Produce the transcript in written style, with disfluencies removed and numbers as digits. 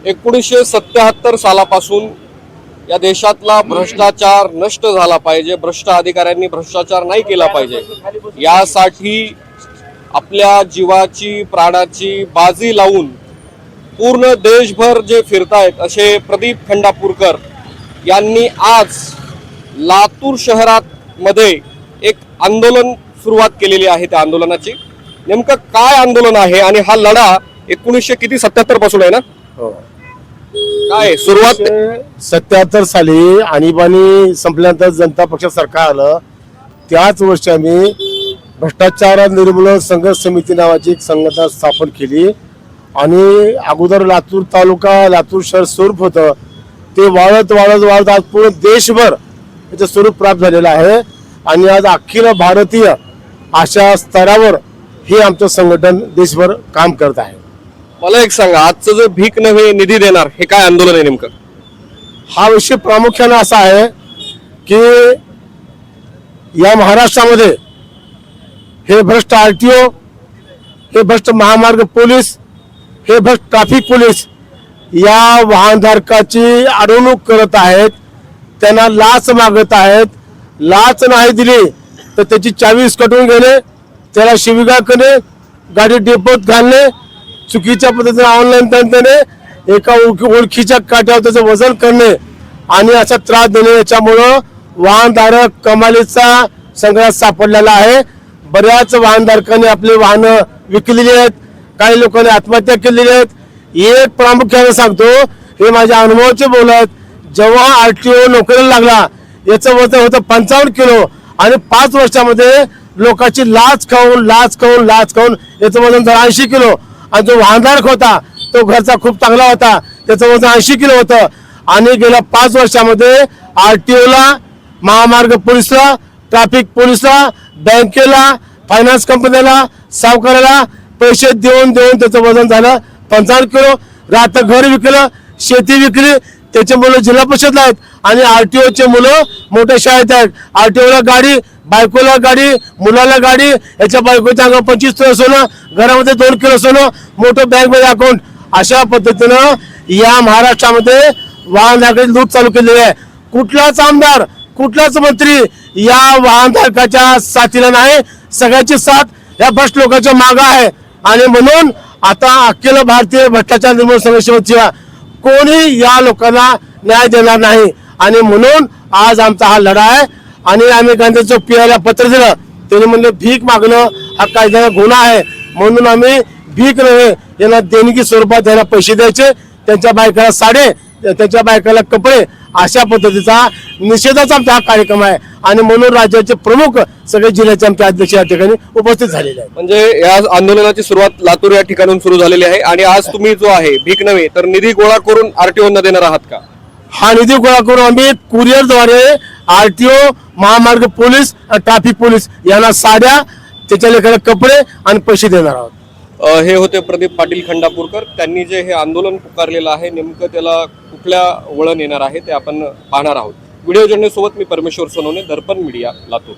1977 सालापासून या देशातला भ्रष्टाचार नष्ट झाला पाहिजे, भ्रष्ट अधिकाऱ्यांनी भ्रष्टाचार नाही केला पाहिजे, यासाठी आपल्या जीवाची प्राणाची बाजी लावून पूर्ण देशभर जे फिरतायत असे प्रदीप खंडापूरकर यांनी आज लातूर शहरात मध्ये एक आंदोलन सुरुवात केलेली आहे। त्या आंदोलनाची नेमकं काय आंदोलन आहे आणि हा लढा 1977 पासून आहे ना? हो, काय सुरुवात 77 साली आणीबाणी संपल्यानंतर जनता पक्ष सरकार आलं त्याच वर्षी आम्ही भ्रष्टाचार निर्मूलन संघर्ष समिती नावाची एक संघटना स्थापन केली आणि अगोदर लातूर तालुका लातूर शहर स्वरूप होतं ते वाढत वाढत वाढत आज पूर्ण देशभर याचं स्वरूप प्राप्त झालेलं आहे आणि आज अखिल भारतीय अशा स्तरावर हे आमचं संघटन देशभर काम करत आहे। मला एक सांगा, आजचं जे भीक नव्हे निधी देणार हे काय आंदोलन आहे नेमकं? हा विषय प्रामुख्याने असा आहे की या महाराष्ट्रामध्ये हे भ्रष्ट आरटीओ, हे भ्रष्ट महामार्ग पोलीस, हे भ्रष्ट ट्रॅफिक पोलीस या वाहनधारकाची अडवणूक करत आहेत, त्यांना लाच मागत आहेत। लाच नाही दिली तर त्याची चावी कटवून घेणे, त्याला शिवीगाळ करणे, गाडी डेपोत घालणे, चुकीच्या पद्धतीने ऑनलाईन देणे, एका ओळखीच्या काट्यावर त्याचं वजन करणे आणि असा त्रास देणे, याच्यामुळं वाहनधारक कमालीचा संघर्षात सापडलेला आहे। बऱ्याच वाहनधारकांनी आपले वाहनं विकलेली आहेत, काही लोकांनी आत्महत्या केलेली आहेत। एक प्रामुख्याने सांगतो, हे माझ्या अनुभवाचे बोल आहेत, जेव्हा आरटीओ नोकरीला लागला याचं वजन होतं 55 किलो आणि 5 वर्षामध्ये लोकांची लाच खाऊन याचं वजन झालं 80 किलो आणि जो वाहनधारक होता तो घरचा खूप चांगला होता, त्याचं वजन 80 किलो होतं आणि गेल्या 5 वर्षामध्ये आरटीओला, महामार्ग पोलिसला, ट्रॅफिक पोलिसला, बँकेला, फायनान्स कंपनीला, सावकाराला पैसे देऊन त्याचं वजन झालं 55 किलो। रात्र घर विकलं, शेती विकली, त्याचे मुलं जिल्हा परिषदला आहेत आणि आरटीओचे मुलं मोठ्या शाळेत आहेत। आरटीओला गाडी, बायकोला गाडी, मुलाला गाडी, याच्या बायकोच्या अंगावर 25 किलो सोनं, घरामध्ये 2 किलो सोनं, मोठं बँकमध्ये अकाउंट, अशा पद्धतीनं या महाराष्ट्रामध्ये वाहनधारकाची लूट चालू केलेली आहे। कुठलाच आमदार, कुठलाच मंत्री या वाहनधारकाच्या साथीला नाही, सगळ्याची साथ या भ्रष्ट लोकांच्या मागे आहे आणि म्हणून आता अखिल भारतीय भ्रष्टाचार निर्मूलन संघर्ष समितीला कोणी या लोकांना न्याय देणार नाही आणि म्हणून आज आमचा हा लढा आहे। आणि आम्ही गांधी चौक पीआयला पत्र दिलं, त्यांनी म्हणले भीक मागणं हा कायद्याचा गुन्हा आहे, म्हणून आम्ही भीक नव्हे यांना देणगी स्वरूपात त्यांना पैसे द्यायचे, त्यांच्या बायकाला साडे, त्यांच्या बायकाला कपडे, अशा पद्धतीचा निषेधाचा आमचा हा कार्यक्रम आहे आणि म्हणून राज्याचे प्रमुख सगळे जिल्ह्याचे आमचे अध्यक्ष या ठिकाणी उपस्थित झालेले आहेत। म्हणजे या आंदोलनाची सुरुवात लातूर या ठिकाणून सुरू झालेली आहे आणि आज तुम्ही जो आहे भीक नव्हे तर निधी गोळा करून आरटीओना देणार आहात का? हा निधी गोळा करून आम्ही कुरिअरद्वारे आरटीओ, महामार्ग पोलीस, ट्रॅफिक पोलीस यांना साड्या, त्याच्या लेखाला कपडे आणि पैसे देणार आहोत। हे होते प्रदीप पाटील खंडापूरकर। त्यांनी जे हे आंदोलन पुकारलेलं आहे नेमकं त्याला कुठल्या वळण येणार आहे ते आपण पाहणार आहोत। व्हिडिओ जर्नलिस्ट सोबत मी परमेश्वर सोनवणे, दर्पण मीडिया, लातूर।